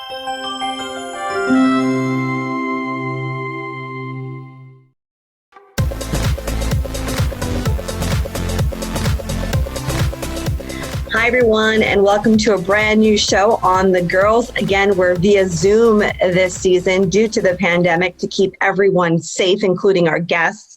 Hi, everyone, and welcome to a brand new show on The Girls. Again, we're via Zoom this season due to the pandemic to keep everyone safe, including our guests.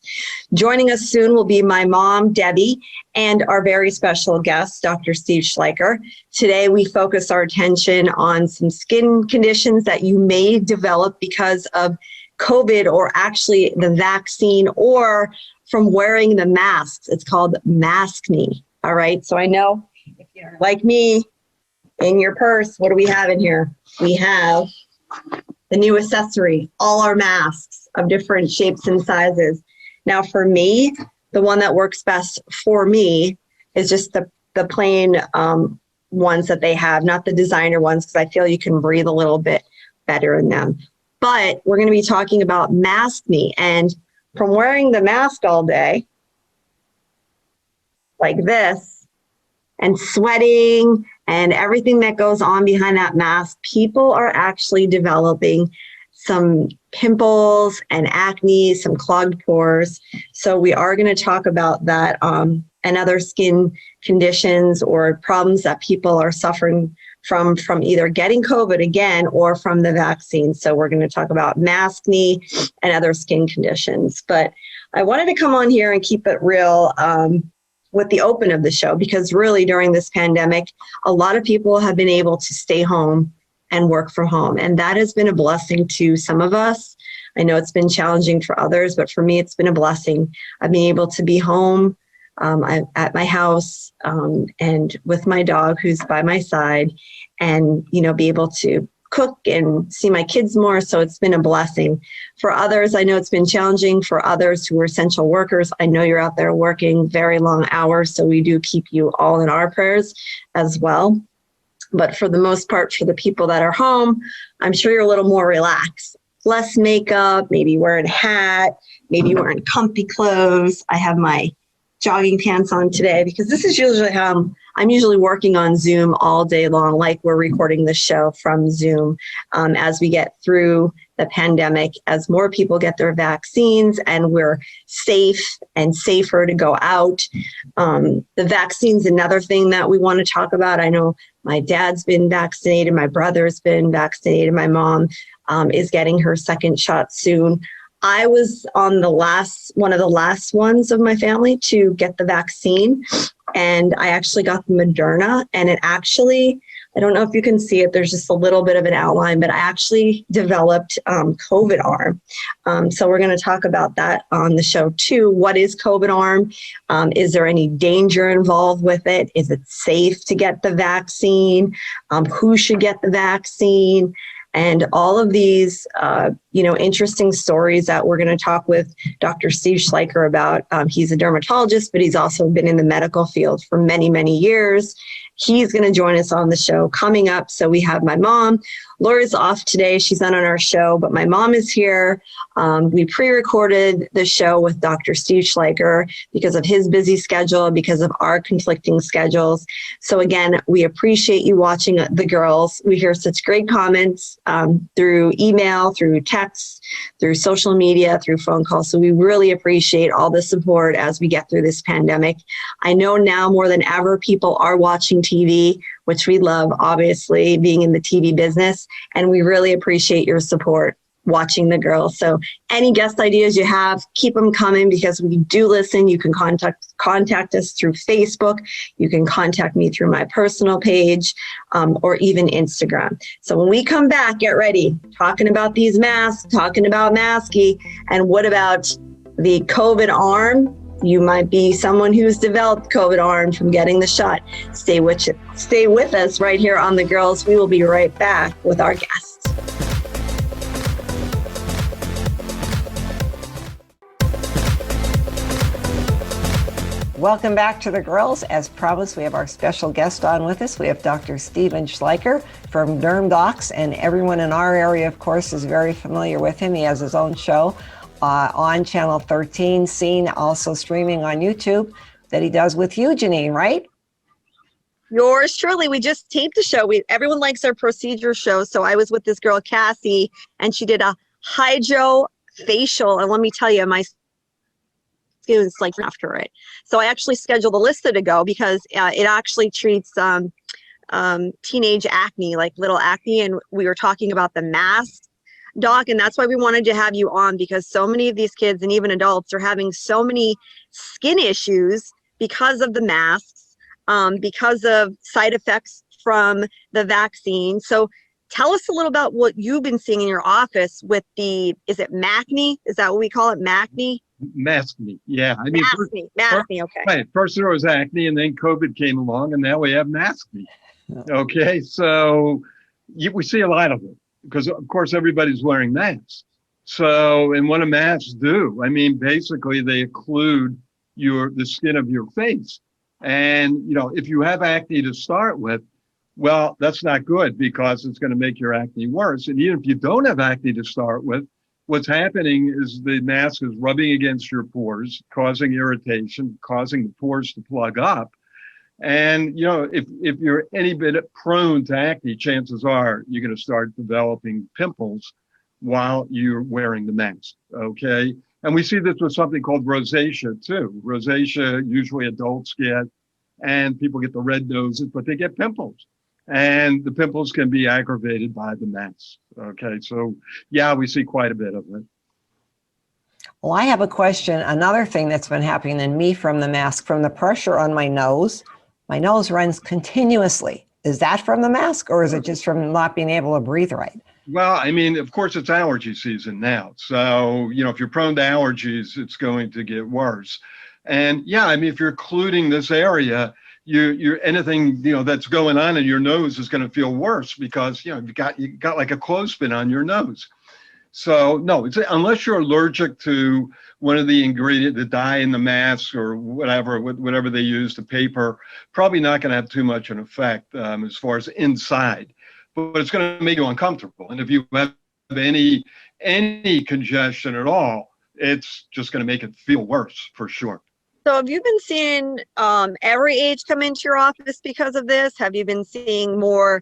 Joining us soon will be my mom, Debbie, and our very special guest, Dr. Steve Schleicher. Today, we focus our attention on some skin conditions that you may develop because of COVID or actually the vaccine or from wearing the masks. It's called maskne. All right, so I know if you're like me, in your purse, what do we have in here? We have the new accessory, all our masks of different shapes and sizes. Now for me, the one that works best for me is just the plain ones that they have, not the designer ones, because I feel you can breathe a little bit better in them. But we're going to be talking about maskne, and from wearing the mask all day, like this, and sweating and everything that goes on behind that mask, people are actually developing some pimples and acne, some clogged pores. So we are going to talk about that and other skin conditions or problems that people are suffering from either getting COVID again or from the vaccine. So we're going to talk about maskne and other skin conditions. But I wanted to come on here and keep it real with the open of the show, because really during this pandemic, a lot of people have been able to stay home and work from home. And that has been a blessing to some of us. I know it's been challenging for others, but for me, it's been a blessing. I've been able to be home at my house and with my dog who's by my side and, be able to cook and see my kids more. So it's been a blessing. For others, I know it's been challenging. For others who are essential workers, I know you're out there working very long hours. So we do keep you all in our prayers as well. But for the most part, for the people that are home, I'm sure you're a little more relaxed. Less makeup, maybe wearing a hat, maybe wearing comfy clothes. I have my jogging pants on today because this is usually how I'm usually working on Zoom all day long, like we're recording the show from Zoom as we get through the pandemic, as more people get their vaccines and we're safe and safer to go out. The vaccine's another thing that we want to talk about. I know my dad's been vaccinated, my brother's been vaccinated, my mom is getting her second shot soon. I was on one of the last ones of my family to get the vaccine, and I actually got the Moderna, and it actually, I don't know if you can see it, there's just a little bit of an outline, but I actually developed COVID arm. So we're going to talk about that on the show too. What is COVID arm? Is there any danger involved with it? Is it safe to get the vaccine? Who should get the vaccine? And all of these, interesting stories that we're going to talk with Dr. Steve Schleicher about. He's a dermatologist, but he's also been in the medical field for many, many years. He's going to join us on the show coming up. So we have my mom. Laura's off today. She's not on our show, but my mom is here. We pre-recorded the show with Dr. Steve Schleicher because of his busy schedule, because of our conflicting schedules. So again, we appreciate you watching The Girls. We hear such great comments through email, through text, through social media, through phone calls. So we really appreciate all the support as we get through this pandemic. I know now more than ever, people are watching TV, which we love, obviously, being in the TV business. And we really appreciate your support watching The Girls. So any guest ideas you have, keep them coming because we do listen. You can contact us through Facebook. You can contact me through my personal page or even Instagram. So when we come back, get ready. Talking about these masks, talking about maskne, and what about the COVID arm? You might be someone who's developed COVID arm from getting the shot. Stay with us right here on The Girls. We will be right back with our guests. Welcome back to The Girls. As promised, we have our special guest on with us. We have Dr. Steven Schleicher from DermDocs, and everyone in our area, of course, is very familiar with him. He has his own show on Channel 13, seen also streaming on YouTube that he does with you, Janine, right? Yours truly. We just taped a show. Everyone likes our procedure shows. So I was with this girl, Cassie, and she did a hydro facial. And let me tell you, my skin was like after it. So I actually scheduled Alyssa to go because it actually treats teenage acne, like little acne. And we were talking about the mask, Doc, and that's why we wanted to have you on, because so many of these kids and even adults are having so many skin issues because of the masks, because of side effects from the vaccine. So tell us a little about what you've been seeing in your office with is it MACNE? Is that what we call it, MACNE? Maskne, yeah. I mean, MACNE, okay. Right. First there was acne, and then COVID came along, and now we have maskne. Okay, so we see a lot of it because, of course, everybody's wearing masks. So, and what do masks do? I mean, basically, they occlude the skin of your face. And, you know, if you have acne to start with, well, that's not good because it's going to make your acne worse. And even if you don't have acne to start with, what's happening is the mask is rubbing against your pores, causing irritation, causing the pores to plug up. And, you know, if you're any bit prone to acne, chances are you're going to start developing pimples while you're wearing the mask, okay? And we see this with something called rosacea too. Rosacea, usually adults get, and people get the red noses, but they get pimples. And the pimples can be aggravated by the mask, okay? So, yeah, we see quite a bit of it. Well, I have a question. Another thing that's been happening in me from the mask, from the pressure on my nose runs continuously. Is that from the mask, or is it just from not being able to breathe right? Well, I mean, of course, it's allergy season now. So, you know, if you're prone to allergies, it's going to get worse. And yeah, I mean, if you're occluding this area, you're anything, you know, that's going on in your nose is going to feel worse because, you know, you got like a clothespin on your nose. So no, unless you're allergic to one of the ingredients, the dye in the mask or whatever they use, the paper, probably not going to have too much an effect as far as inside, but it's going to make you uncomfortable. And if you have any congestion at all, it's just going to make it feel worse for sure. So have you been seeing every age come into your office because of this? Have you been seeing more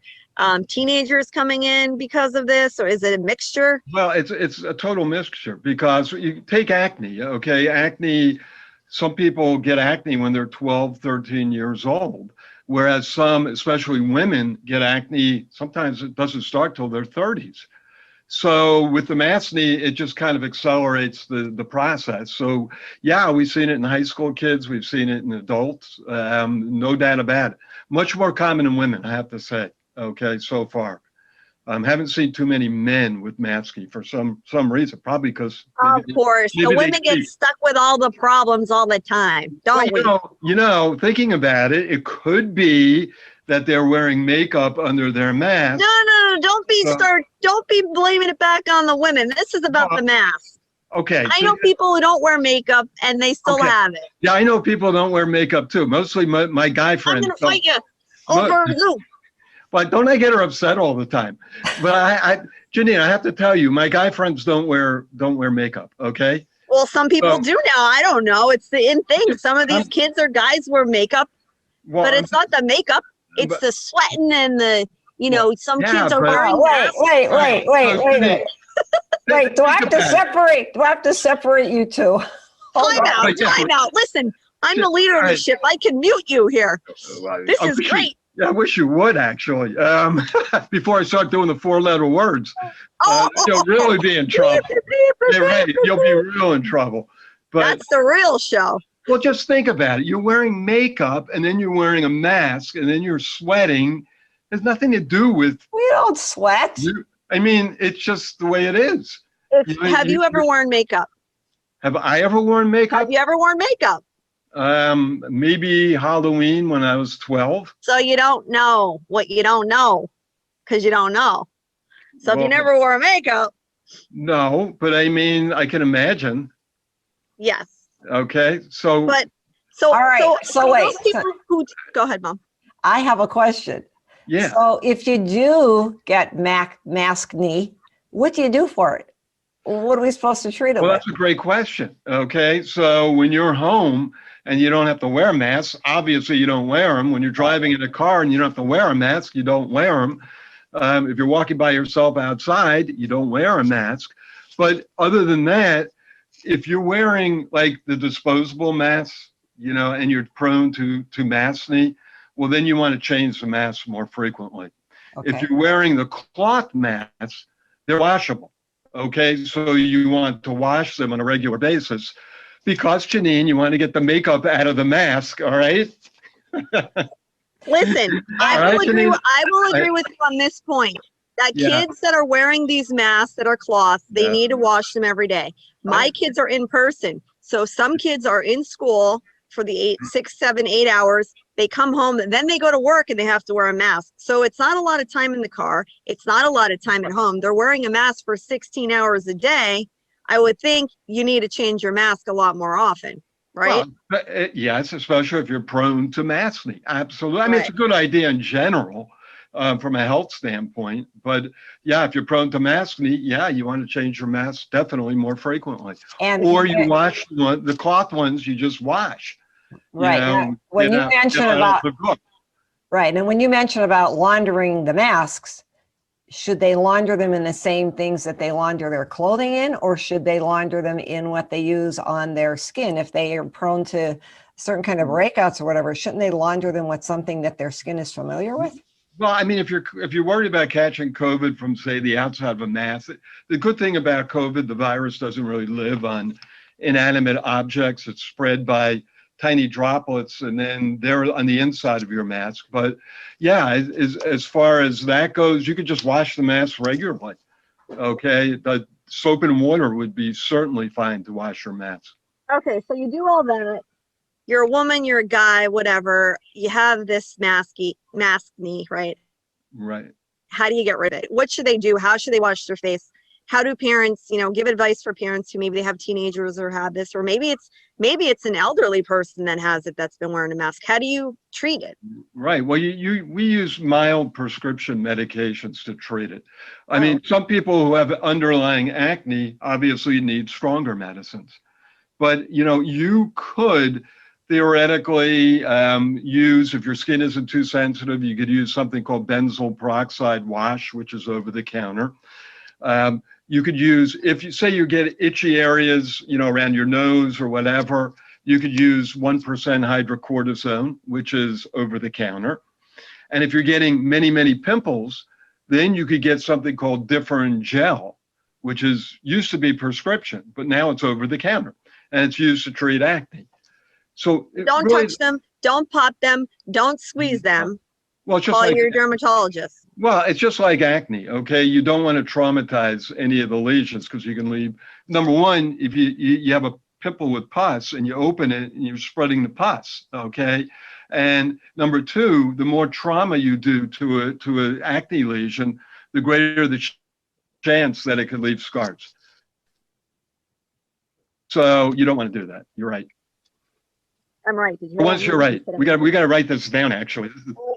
teenagers coming in because of this, or is it a mixture? Well, it's a total mixture because you take acne, okay? Acne, some people get acne when they're 12, 13 years old, whereas some, especially women, get acne, sometimes it doesn't start till their 30s. So with the maskne, it just kind of accelerates the process. So yeah, we've seen it in high school kids, we've seen it in adults, no doubt about it. Much more common in women, I have to say. Okay, so far. Haven't seen too many men with maskne for some reason, probably because of course the women get stuck with all the problems all the time, don't we? You know, thinking about it, it could be that they're wearing makeup under their mask. No, don't be blaming it back on the women. This is about the mask. Okay. I know people who don't wear makeup and they still have it. Yeah, I know people don't wear makeup too. Mostly my guy friends. I'm gonna fight you over Zoom. But don't I get her upset all the time? But Janine, I have to tell you, my guy friends don't wear makeup. Okay. Well, some people do now. I don't know. It's the in thing. Some of these kids or guys wear makeup, but it's not the makeup. It's the sweating and the, you know, some kids are wearing masks. Wait. Wait, do I have to separate you two? Time out. Listen, I'm the leader of the ship. I can mute you here. This is great. Yeah, I wish you would actually. Before I start doing the 4-letter words, you'll really be in trouble. Yeah, right. You'll be real in trouble. But that's the real show. Well, just think about it. You're wearing makeup, and then you're wearing a mask, and then you're sweating. There's nothing to do with. We don't sweat. I mean, it's just the way it is. Have you ever worn makeup? Have I ever worn makeup? Have you ever worn makeup? Maybe Halloween when I was 12. So you don't know what you don't know because you don't know. So if you never wore makeup. No, but I mean, I can imagine. Yes. Okay. So. But all right. So wait. Go ahead, Mom. I have a question. Yeah. So if you do get maskne, what do you do for it? What are we supposed to treat it with? Well, that's a great question. Okay. So when you're home and you don't have to wear masks, obviously you don't wear them. When you're driving in a car and you don't have to wear a mask, you don't wear them. If you're walking by yourself outside, you don't wear a mask. But other than that, if you're wearing like the disposable masks, you know, and you're prone to maskne, well, then you want to change the masks more frequently. Okay. If you're wearing the cloth masks, they're washable. Okay, so you want to wash them on a regular basis because, Janine, you want to get the makeup out of the mask. All right. Listen, I will agree with you on this point. That kids that are wearing these masks that are cloth, they need to wash them every day. My kids are in person. So some kids are in school for the 6, 7, 8 hours. They come home, and then they go to work and they have to wear a mask. So it's not a lot of time in the car. It's not a lot of time at home. They're wearing a mask for 16 hours a day. I would think you need to change your mask a lot more often, right? Well, yes, especially if you're prone to maskne. Absolutely. I mean, it's a good idea in general. From a health standpoint, but yeah, if you're prone to maskne, yeah, you want to change your mask definitely more frequently. Or you wash the cloth ones, you just wash. Right. Now, when you mention about right, and when you mention about laundering the masks, should they launder them in the same things that they launder their clothing in, or should they launder them in what they use on their skin? If they are prone to certain kind of breakouts or whatever, shouldn't they launder them with something that their skin is familiar with? Well, I mean, if you're worried about catching COVID from, say, the outside of a mask, the good thing about COVID, the virus doesn't really live on inanimate objects. It's spread by tiny droplets, and then they're on the inside of your mask. But yeah, as far as that goes, you could just wash the mask regularly. Okay, the soap and water would be certainly fine to wash your mask. Okay, so you do all that. You're a woman, you're a guy, whatever. You have this maskne, right? Right. How do you get rid of it? What should they do? How should they wash their face? How do parents, give advice for parents who maybe they have teenagers or have this, or maybe it's an elderly person that has it that's been wearing a mask. How do you treat it? Right. Well, we use mild prescription medications to treat it. I mean, some people who have underlying acne obviously need stronger medicines, but you could theoretically use, if your skin isn't too sensitive, you could use something called benzoyl peroxide wash, which is over the counter. You could use, if you say you get itchy areas, around your nose or whatever, you could use 1% hydrocortisone, which is over the counter. And if you're getting many, many pimples, then you could get something called Differin gel, which used to be prescription, but now it's over the counter, and it's used to treat acne. So don't touch them, don't pop them, don't squeeze them. Well, it's just call your dermatologist. Well, it's just like acne, okay? You don't want to traumatize any of the lesions because you can leave. Number one, if you have a pimple with pus and you open it and you're spreading the pus, okay? And number two, the more trauma you do to an acne lesion, the greater the chance that it could leave scars. So you don't want to do that. You're right. I'm right. Did you Once you're right. We got to write this down, actually.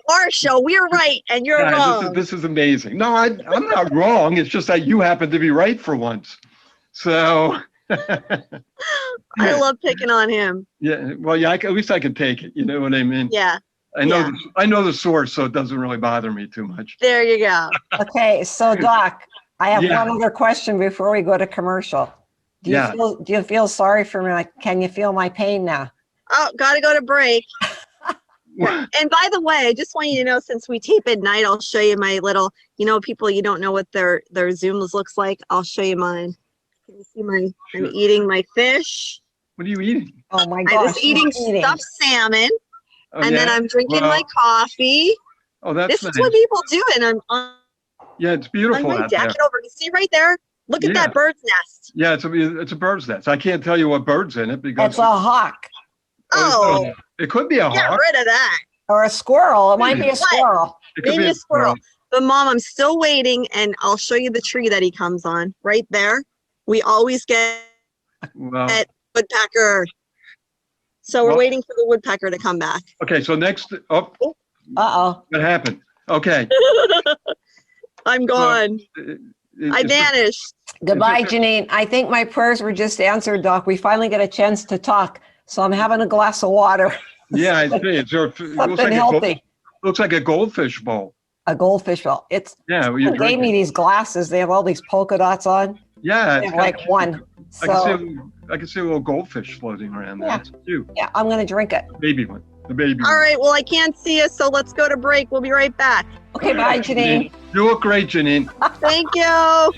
Our show, we're right and you're wrong. This is amazing. No, I'm not wrong. It's just that you happen to be right for once. So I love picking on him. Yeah. Well, yeah. At least I can take it. You know what I mean? Yeah. I know the source, so it doesn't really bother me too much. There you go. Okay, so Doc, I have one other question before we go to commercial. Do you feel sorry for me? Like, can you feel my pain now? Oh, gotta go to break. And by the way, I just want you to know, since we tape at night, I'll show you my little, people, you don't know what their Zooms looks like. I'll show you mine. Can you see I'm eating my fish. What are you eating? Oh my gosh. I was eating stuffed salmon. And then I'm drinking my coffee. Oh, that's This is what people do. And I'm on it's beautiful my out deck. there. Over. You see right there? Look at that bird's nest. Yeah, it's a bird's nest. I can't tell you what bird's in it because it's a hawk. Oh, it could be a hawk. Get rid of that. Or a squirrel. It might be a squirrel. Maybe a squirrel. But Mom, I'm still waiting, and I'll show you the tree that he comes on right there. We always get woodpecker. So we're waiting for the woodpecker to come back. Okay, so next. Oh. Uh-oh. What happened? Okay. I'm gone. I vanished. Goodbye, Janine. I think my prayers were just answered, Doc. We finally get a chance to talk. So I'm having a glass of water. Yeah, I see. It looks Something like healthy. looks like a goldfish bowl. A goldfish ball. It's Yeah, you someone gave drink me it. these glasses. They have all these polka dots on. Yeah, I it's have kind of like cute. one. I can see So I can see a little goldfish floating around there. yeah, It's cute. yeah, I'm gonna drink it. Baby one. The baby All one. right, well, I can't see us, so let's go to break. We'll be right back. Okay, bye, Janine. You look great, Janine. Thank you.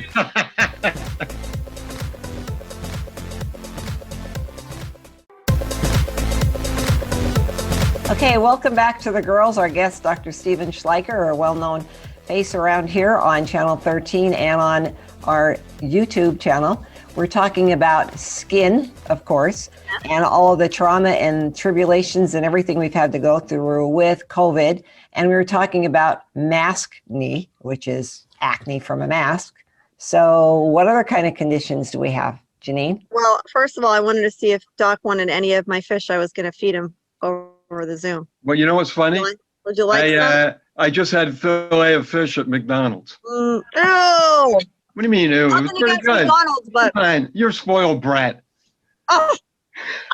Okay, welcome back to the girls. Our guest, Dr. Steven Schleicher, a well-known face around here on Channel 13 and on our YouTube channel. We're talking about skin, of course, and all of the trauma and tribulations and everything we've had to go through with COVID. And we were talking about maskne, which is acne from a mask. So what other kind of conditions do we have, Janine? Well, first of all, I wanted to see if Doc wanted any of my fish I was going to feed him over the Zoom. Well, you know what's funny? Would you like some? I just had fillet of fish at McDonald's. Ew. What do you mean, ew? It was Nothing pretty against good. McDonald's, but Fine. You're a spoiled brat. oh,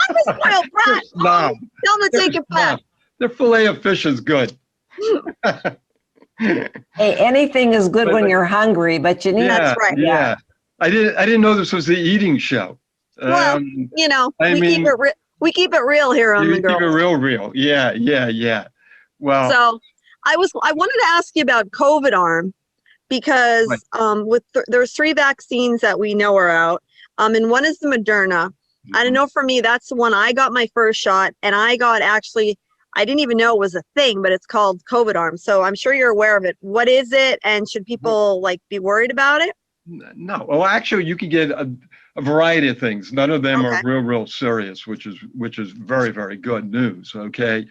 I'm a spoiled brat. Snob. Tell him to take it back. Their fillet of fish is good. Hey, anything is good when you're hungry, but Janine, That's right. Yeah. I didn't know this was the eating show. Well, you know, we keep it real here on the keep it girls. real. Yeah. Well, So I wanted to ask you about COVID arm because there's 3 vaccines that we know are out. And one is the Moderna. I don't know, for me, that's the one I got my first shot, and I didn't even know it was a thing, but it's called COVID arm. So I'm sure you're aware of it. What is it, and should people be worried about it? no. Well, actually, you can get a variety of things. None of them are real serious, which is very, very good news. Okay.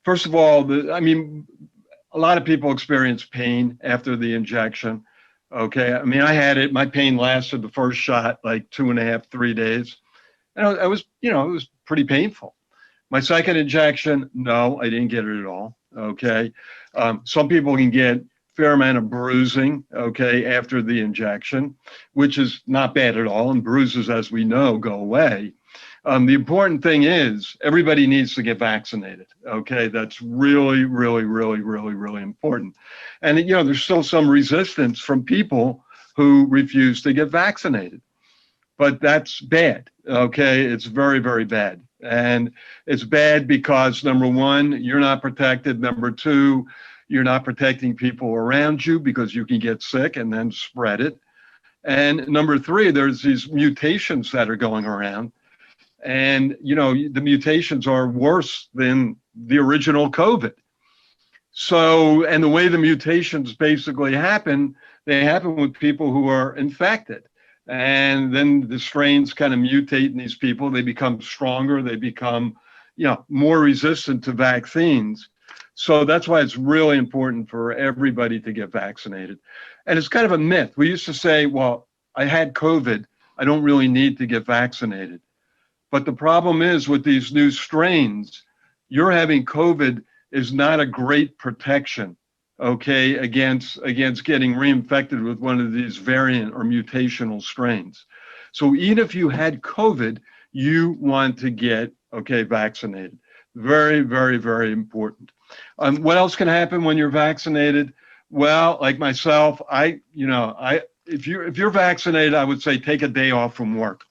First of all, a lot of people experience pain after the injection. Okay. I mean, I had it. My pain lasted the first shot like 2.5, 3 days. And it was pretty painful. My second injection, no, I didn't get it at all. Okay. Some people can get a fair amount of bruising, okay, after the injection, which is not bad at all. And bruises, as we know, go away. The important thing is everybody needs to get vaccinated. Okay, that's really, really, really, really, really important. And there's still some resistance from people who refuse to get vaccinated, but that's bad. Okay, it's very, very bad, and it's bad because number one, you're not protected. Number two, you're not protecting people around you because you can get sick and then spread it. And number three, there's these mutations that are going around. And, the mutations are worse than the original COVID. So, and the way the mutations basically happen, they happen with people who are infected. And then the strains kind of mutate in these people. They become stronger. They become, more resistant to vaccines. So that's why it's really important for everybody to get vaccinated. And it's kind of a myth. We used to say, well, I had COVID. I don't really need to get vaccinated. But the problem is with these new strains, you're having COVID is not a great protection, okay, against getting reinfected with one of these variant or mutational strains. So even if you had COVID, you want to get, vaccinated. Very, very, very important. What else can happen when you're vaccinated? Well, like myself, if you're vaccinated, I would say take a day off from work.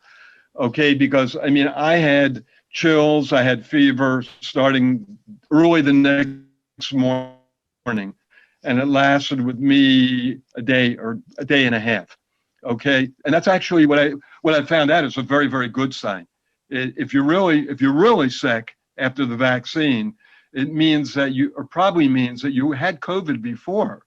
Okay, because I had chills, I had fever starting early the next morning, and it lasted with me a day or a day and a half. Okay, and that's actually what I found out is a very, very good sign. If you're really sick after the vaccine, it means that probably means that you had COVID before,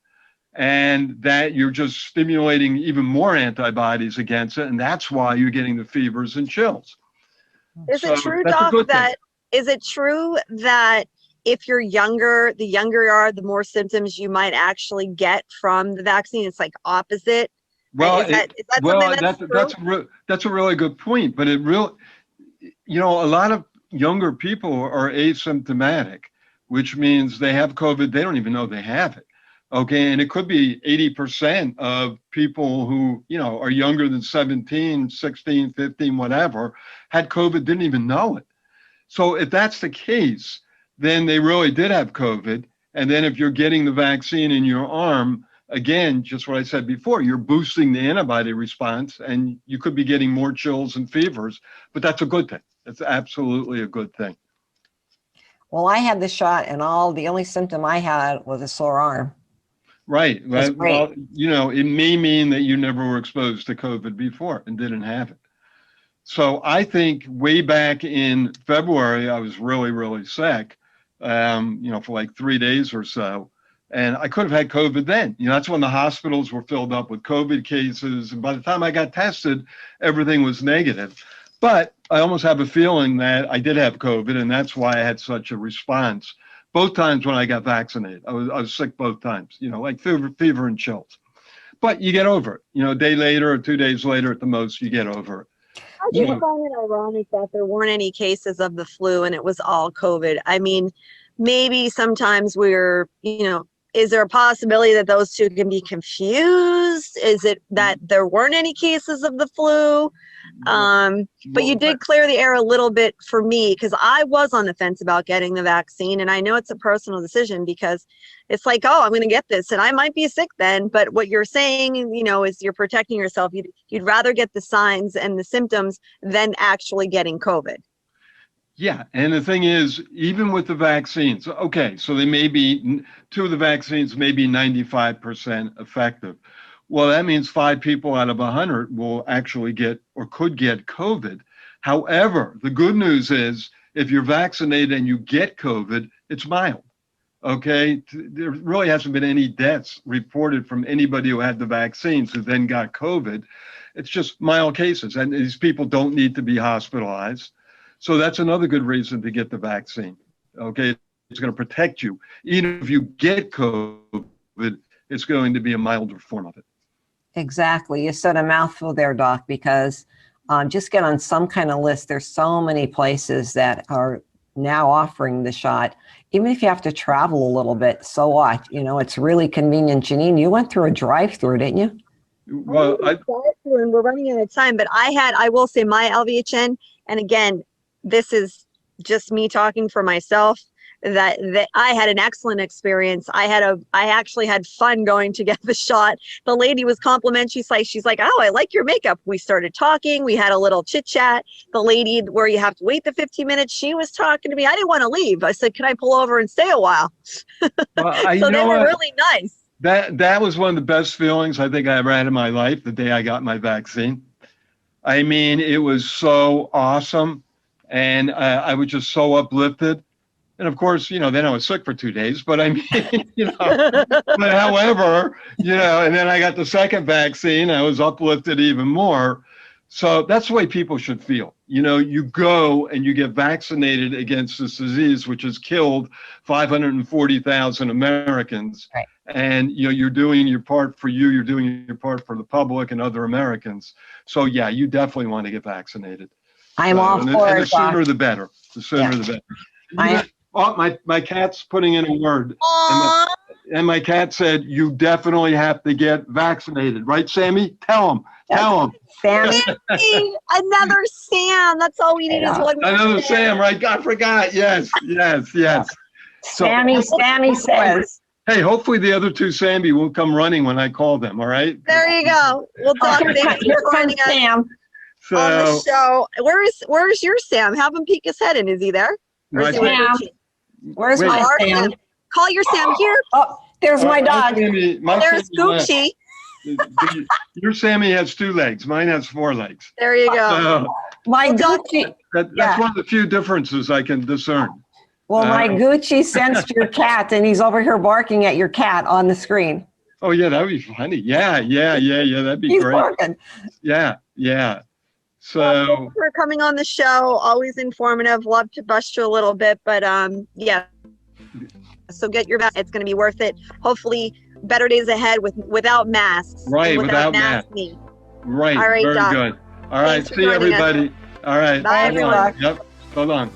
and that you're just stimulating even more antibodies against it, and that's why you're getting the fevers and chills. Is it true, Doc, is it true that if you're younger, the younger you are, the more symptoms you might actually get from the vaccine? It's like opposite. Well, that's a really good point, but a lot of younger people are asymptomatic, which means they have COVID, they don't even know they have it. Okay, and it could be 80% of people who, are younger than 17, 16, 15, whatever, had COVID, didn't even know it. So if that's the case, then they really did have COVID. And then if you're getting the vaccine in your arm, again, just what I said before, you're boosting the antibody response and you could be getting more chills and fevers, but that's a good thing. It's absolutely a good thing. Well, I had the shot and the only symptom I had was a sore arm. Right. That's Well, great. it may mean that you never were exposed to COVID before and didn't have it. So I think way back in February, I was really, really sick, for like 3 days or so. And I could have had COVID then. That's when the hospitals were filled up with COVID cases. And by the time I got tested, everything was negative. But I almost have a feeling that I did have COVID, and that's why I had such a response. Both times when I got vaccinated, I was sick both times, like fever and chills. But you get over it. A day later or 2 days later at the most, you get over it. I just find it ironic that there weren't any cases of the flu and it was all COVID. I mean, maybe sometimes is there a possibility that those two can be confused? Is it that there weren't any cases of the flu? But you did clear the air a little bit for me, because I was on the fence about getting the vaccine. And I know it's a personal decision, because it's like, oh, I'm going to get this and I might be sick then. But what you're saying, is you're protecting yourself. You'd rather get the signs and the symptoms than actually getting COVID. Yeah. And the thing is, even with the vaccines, okay, so two of the vaccines may be 95% effective. Well, that means 5 people out of 100 will actually get or could get COVID. However, the good news is if you're vaccinated and you get COVID, it's mild. Okay. There really hasn't been any deaths reported from anybody who had the vaccines who then got COVID. It's just mild cases. And these people don't need to be hospitalized. So that's another good reason to get the vaccine. Okay. It's going to protect you. Even if you get COVID, it's going to be a milder form of it. Exactly. You said a mouthful there, Doc, because just get on some kind of list. There's so many places that are now offering the shot. Even if you have to travel a little bit, so what? It's really convenient. Janine, you went through a drive-through, didn't you? Well, And we're running out of time, but I will say my LVHN, and again, this is just me talking for myself, that I had an excellent experience. I actually had fun going to get the shot. The lady was complimentary. She's like, oh, I like your makeup. We started talking. We had a little chit chat. The lady where you have to wait the 15 minutes, she was talking to me. I didn't want to leave. I said, can I pull over and stay a while? well, So they were really nice. That was one of the best feelings I think I ever had in my life, the day I got my vaccine. I mean, it was so awesome. And I was just so uplifted. And of course, then I was sick for 2 days, but I mean, but however, and then I got the second vaccine, I was uplifted even more. So that's the way people should feel. You go and you get vaccinated against this disease, which has killed 540,000 Americans. Right. And, you're doing your part for you, you're doing your part for the public and other Americans. So yeah, you definitely want to get vaccinated. I'm all for it. And the sooner the better. The sooner the better. My cat's putting in a word. And my cat said, you definitely have to get vaccinated. Right, Sammy? Tell him. Sammy. Another Sam. That's all we need is one more. Another Sam, right? I forgot. Yes. Sammy says. Hey, hopefully the other 2 Sammy will come running when I call them, all right? There you go. We'll talk. Here comes Sam. So, on the show. Where's your Sam? Have him peek his head in. Is he there? Or is he with Sam. Richie? Where's my Sam? Call your Sam here. Oh, there's my dog. There's Gucci. Your Sammy has 2 legs. Mine has 4 legs. There you go. My Gucci. That's one of the few differences I can discern. Well, my Gucci sensed your cat, and he's over here barking at your cat on the screen. Oh yeah, that'd be funny. Yeah. That'd be He's great. barking. Yeah. So thanks for coming on the show. Always informative. Love to bust you a little bit, but yeah. So get your vaccine. It's going to be worth it. Hopefully, better days ahead without masks. Right, without masks. Right. All right, very Doc. good. All right. Thanks for See joining us. everybody. All right. Bye, everyone. Yep. So long.